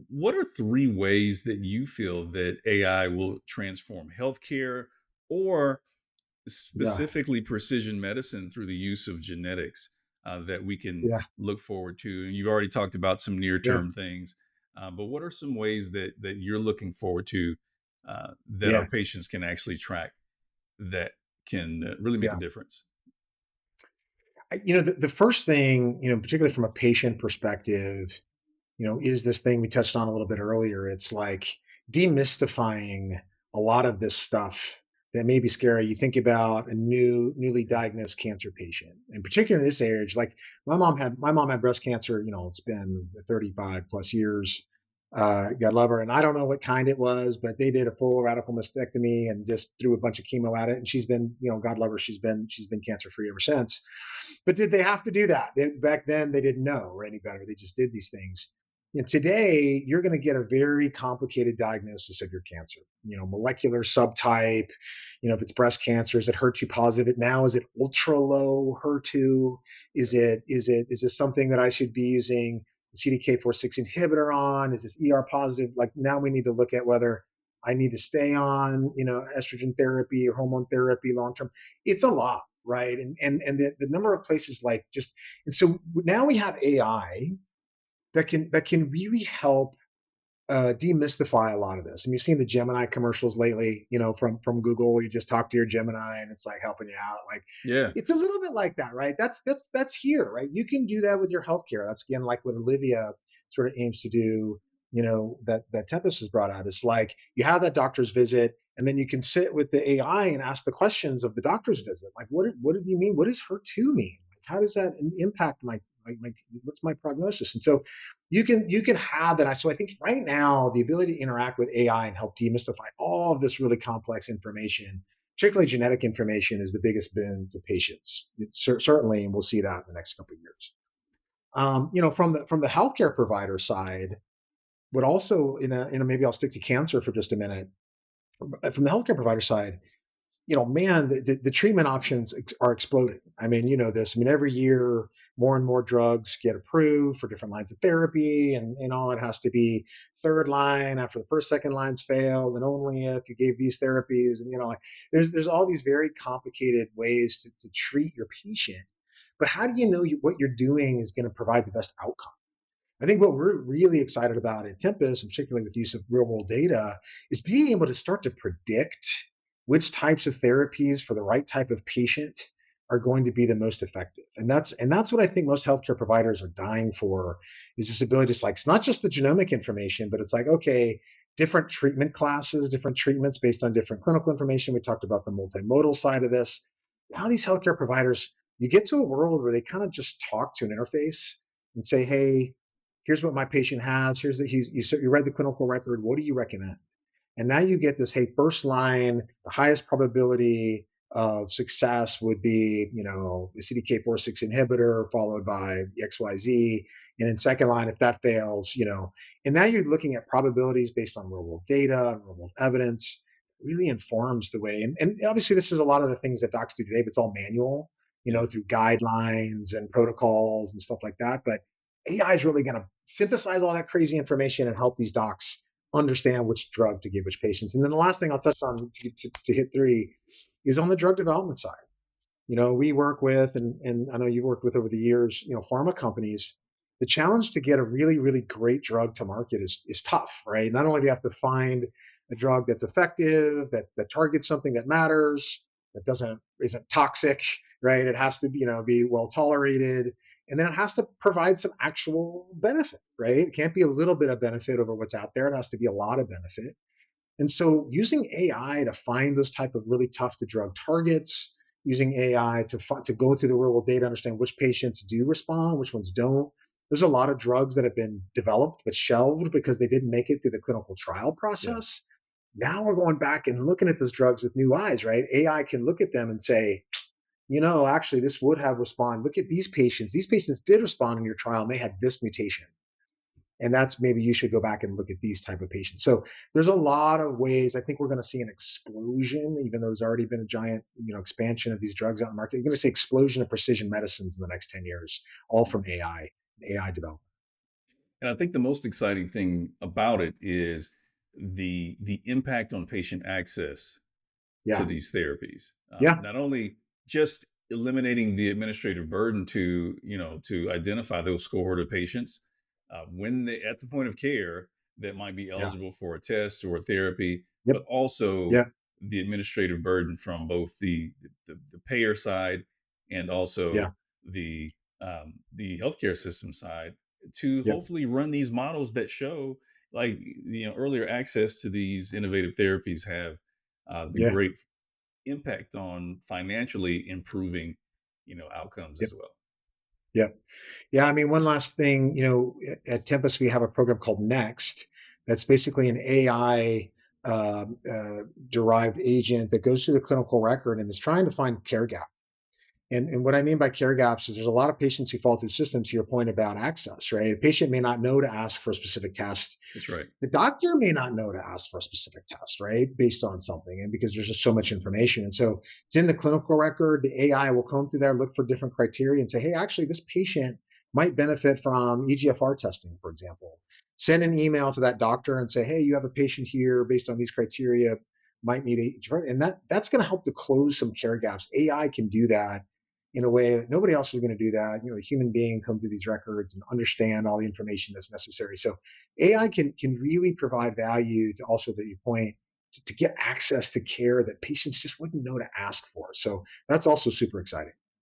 what are three ways that you feel that AI will transform healthcare or Yeah. specifically precision medicine through the use of genetics that we can Yeah. look forward to? And you've already talked about some near Yeah. term things, but what are some ways that you're looking forward to that our Yeah. patients can actually track that can really make a Yeah. difference? The first thing, particularly from a patient perspective, is this thing we touched on a little bit earlier. It's like demystifying a lot of this stuff that may be scary. You think about a newly diagnosed cancer patient, and particularly in this age, like my mom had breast cancer. It's been 35 plus years. God love her, and I don't know what kind it was, but they did a full radical mastectomy and just threw a bunch of chemo at it, and she's been, God love her, she's been cancer free ever since. But did they have to do that? Back then, they didn't know any better. They just did these things. And today, you're going to get a very complicated diagnosis of your cancer. Molecular subtype. If it's breast cancer, is it HER2 positive? Now, is it ultra low HER2? Is this something that I should be using the CDK4/6 inhibitor on? Is this ER positive? Like now, we need to look at whether I need to stay on, estrogen therapy or hormone therapy long term. It's a lot, right? And the number of places like just and so now we have AI that can really help demystify a lot of this. And you've seen the Gemini commercials lately, from Google. You just talk to your Gemini, and it's like helping you out. Like Yeah. it's a little bit like that, right? That's here, right? You can do that with your healthcare. That's again like what Olivia sort of aims to do. That Tempest has brought out. It's like you have that doctor's visit, and then you can sit with the AI and ask the questions of the doctor's visit. Like, what did you mean? What does HER2 mean? Like, how does that impact my what's my prognosis? And so you can have that. So I think right now the ability to interact with AI and help demystify all of this really complex information, particularly genetic information, is the biggest boon to patients. Certainly, and we'll see that in the next couple of years. From the healthcare provider side, but also maybe I'll stick to cancer for just a minute. From the healthcare provider side, man, the treatment options are exploding. I mean, you know this. I mean, every year more and more drugs get approved for different lines of therapy, and all it has to be third line after the first, second lines fail, and only if you gave these therapies. And like there's all these very complicated ways to treat your patient. But how do you know what you're doing is going to provide the best outcome? I think what we're really excited about at Tempest, and particularly with use of real world data, is being able to start to predict which types of therapies for the right type of patient are going to be the most effective. And that's what I think most healthcare providers are dying for, is this ability to, like, it's not just the genomic information, but it's like, okay, different treatment classes, different treatments based on different clinical information. We talked about the multimodal side of this. Now these healthcare providers, you get to a world where they kind of just talk to an interface and say, hey, here's what my patient has. Here's you read the clinical record. What do you recommend? And now you get this, hey, first line, the highest probability of success would be, the CDK4/6 inhibitor followed by XYZ. And in second line, if that fails, and now you're looking at probabilities based on real world data and real world evidence. It really informs the way. And obviously, this is a lot of the things that docs do today, but it's all manual, Yeah. through guidelines and protocols and stuff like that. But AI is really going to synthesize all that crazy information and help these docs understand which drug to give which patients. And then the last thing I'll touch on to hit three is on the drug development side. We work with, and I know you've worked with over the years, pharma companies. The challenge to get a really, really great drug to market is tough, right? Not only do you have to find a drug that's effective, that targets something that matters, that isn't toxic, right? It has to be well tolerated, and then it has to provide some actual benefit, right? It can't be a little bit of benefit over what's out there. It has to be a lot of benefit. And so using AI to find those type of really tough to drug targets, using AI to go through the real world data, understand which patients do respond, which ones don't. There's a lot of drugs that have been developed but shelved because they didn't make it through the clinical trial Yeah. process. Now we're going back and looking at those drugs with new eyes, right? AI can look at them and say, actually, this would have responded. Look at these patients. These patients did respond in your trial, and they had this mutation. And that's, maybe you should go back and look at these type of patients. So there's a lot of ways. I think we're going to see an explosion, even though there's already been a giant, expansion of these drugs out in the market. You're going to see explosion of precision medicines in the next 10 years, all from AI development. And I think the most exciting thing about it is the impact on patient access to Yeah, these therapies. yeah, Not only just eliminating the administrative burden to to identify those cohort of patients when they at the point of care that might be yeah, eligible for a test or a therapy, yep, but also yeah, the administrative burden from both the payer side and yeah, also the healthcare system side to yep, hopefully run these models that show like earlier access to these innovative therapies have the yeah, great impact on financially improving, outcomes yep, as well. yep. Yeah, I mean, one last thing, at Tempest, we have a program called Next that's basically an AI derived agent that goes through the clinical record and is trying to find care gaps. And what I mean by care gaps is there's a lot of patients who fall through the system to your point about access, right? A patient may not know to ask for a specific test. That's right. The doctor may not know to ask for a specific test, right? Based on something, and because there's just so much information. And so it's in the clinical record. The AI will comb through there, look for different criteria, and say, hey, actually, this patient might benefit from EGFR testing, for example. Send an email to that doctor and say, hey, you have a patient here based on these criteria, might need EGFR. And that's going to help to close some care gaps. AI can do that in a way that nobody else is going to do that. A human being come through these records and understand all the information that's necessary. So AI can really provide value to also that you point to get access to care that patients just wouldn't know to ask for. So that's also super exciting.